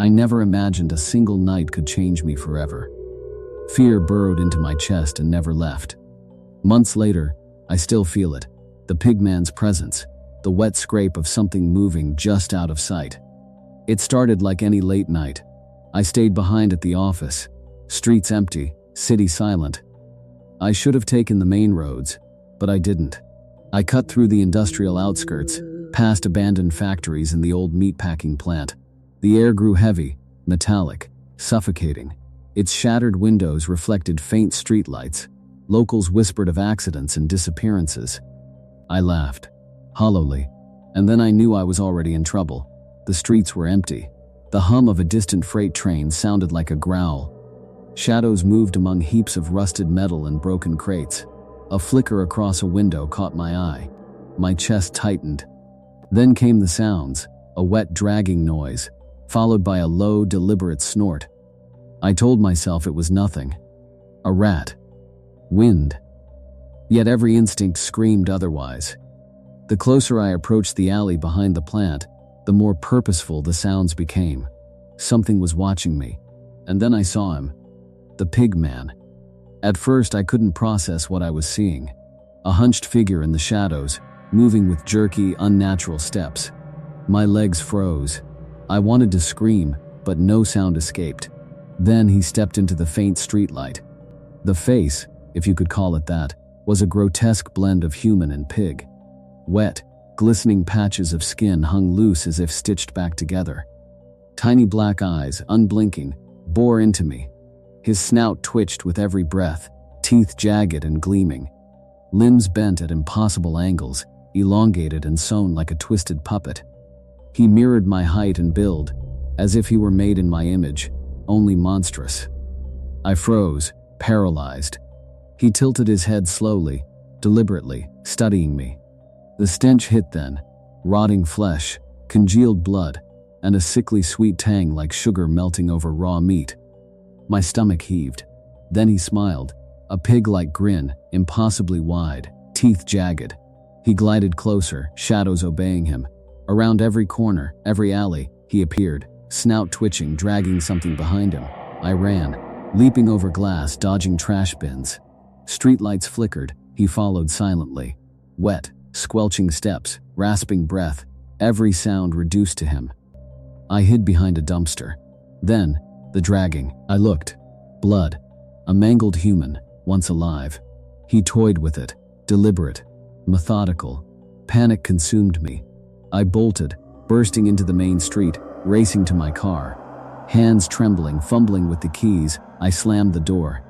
I never imagined a single night could change me forever. Fear burrowed into my chest and never left. Months later, I still feel it. The Pigman's presence, the wet scrape of something moving just out of sight. It started like any late night. I stayed behind at the office. Streets empty, city silent. I should have taken the main roads, but I didn't. I cut through the industrial outskirts, past abandoned factories and the old meatpacking plant. The air grew heavy, metallic, suffocating. Its shattered windows reflected faint streetlights. Locals whispered of accidents and disappearances. I laughed, hollowly, and then I knew I was already in trouble. The streets were empty. The hum of a distant freight train sounded like a growl. Shadows moved among heaps of rusted metal and broken crates. A flicker across a window caught my eye. My chest tightened. Then came the sounds, a wet dragging noise, followed by a low, deliberate snort. I told myself it was nothing. A rat. Wind. Yet every instinct screamed otherwise. The closer I approached the alley behind the plant, the more purposeful the sounds became. Something was watching me. And then I saw him. The Pigman. At first I couldn't process what I was seeing. A hunched figure in the shadows, moving with jerky, unnatural steps. My legs froze. I wanted to scream, but no sound escaped. Then he stepped into the faint streetlight. The face, if you could call it that, was a grotesque blend of human and pig. Wet, glistening patches of skin hung loose as if stitched back together. Tiny black eyes, unblinking, bore into me. His snout twitched with every breath, teeth jagged and gleaming. Limbs bent at impossible angles, elongated and sewn like a twisted puppet. He mirrored my height and build, as if he were made in my image, only monstrous. I froze, paralyzed. He tilted his head slowly, deliberately, studying me. The stench hit then, rotting flesh, congealed blood, and a sickly sweet tang like sugar melting over raw meat. My stomach heaved. Then he smiled, a pig-like grin, impossibly wide, teeth jagged. He glided closer, shadows obeying him. Around every corner, every alley, he appeared, snout twitching, dragging something behind him. I ran, leaping over glass, dodging trash bins. Streetlights flickered, he followed silently. Wet, squelching steps, rasping breath, every sound reduced to him. I hid behind a dumpster. Then, the dragging. I looked. Blood. A mangled human, once alive. He toyed with it, deliberate, methodical. Panic consumed me. I bolted, bursting into the main street, racing to my car. Hands trembling, fumbling with the keys, I slammed the door.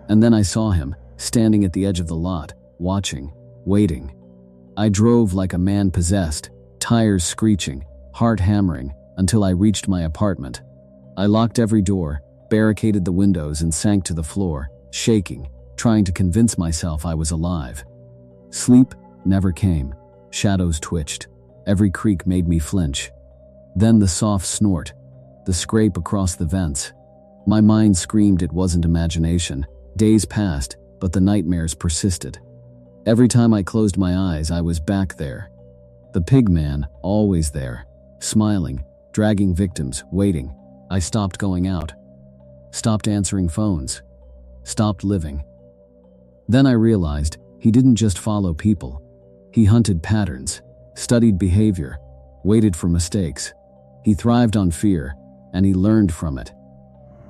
And then I saw him, standing at the edge of the lot, watching, waiting. I drove like a man possessed, tires screeching, heart hammering, until I reached my apartment. I locked every door, barricaded the windows and sank to the floor, shaking, trying to convince myself I was alive. Sleep never came. Shadows twitched. Every creak made me flinch. Then the soft snort, the scrape across the vents. My mind screamed it wasn't imagination. Days passed, but the nightmares persisted. Every time I closed my eyes, I was back there. The Pigman, always there, smiling, dragging victims, waiting. I stopped going out, stopped answering phones, stopped living. Then I realized he didn't just follow people. He hunted patterns, studied behavior, waited for mistakes. He thrived on fear, and he learned from it.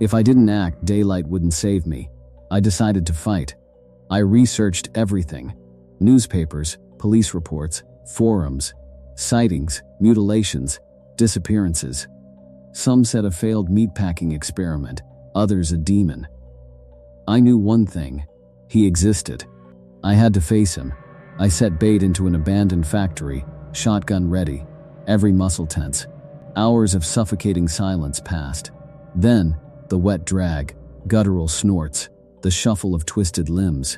If I didn't act, daylight wouldn't save me. I decided to fight. I researched everything. Newspapers, police reports, forums, sightings, mutilations, disappearances. Some said a failed meatpacking experiment, others a demon. I knew one thing. He existed. I had to face him. I set bait into an abandoned factory, shotgun ready, every muscle tense. Hours of suffocating silence passed. Then, the wet drag, guttural snorts, the shuffle of twisted limbs.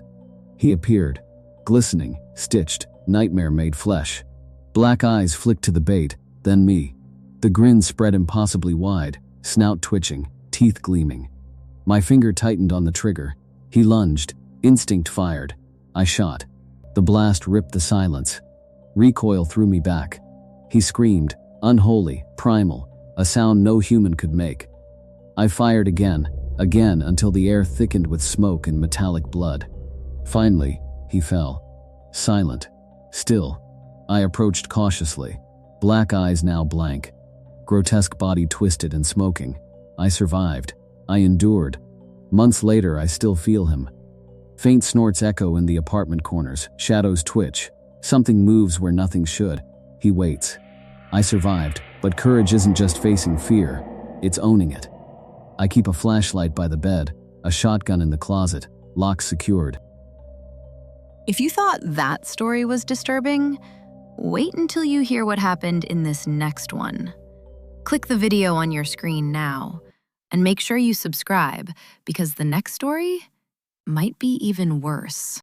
He appeared, glistening, stitched, nightmare-made flesh. Black eyes flicked to the bait, then me. The grin spread impossibly wide, snout twitching, teeth gleaming. My finger tightened on the trigger. He lunged, instinct fired. I shot. The blast ripped the silence. Recoil threw me back. He screamed, unholy, primal, a sound no human could make. I fired again, until the air thickened with smoke and metallic blood. Finally, he fell. Silent. Still. I approached cautiously. Black eyes now blank. Grotesque body twisted and smoking. I survived. I endured. Months later, I still feel him. Faint snorts echo in the apartment corners. Shadows twitch. Something moves where nothing should. He waits. I survived, but courage isn't just facing fear. It's owning it. I keep a flashlight by the bed, a shotgun in the closet, locks secured. If you thought that story was disturbing, wait until you hear what happened in this next one. Click the video on your screen now, and make sure you subscribe, because the next story might be even worse.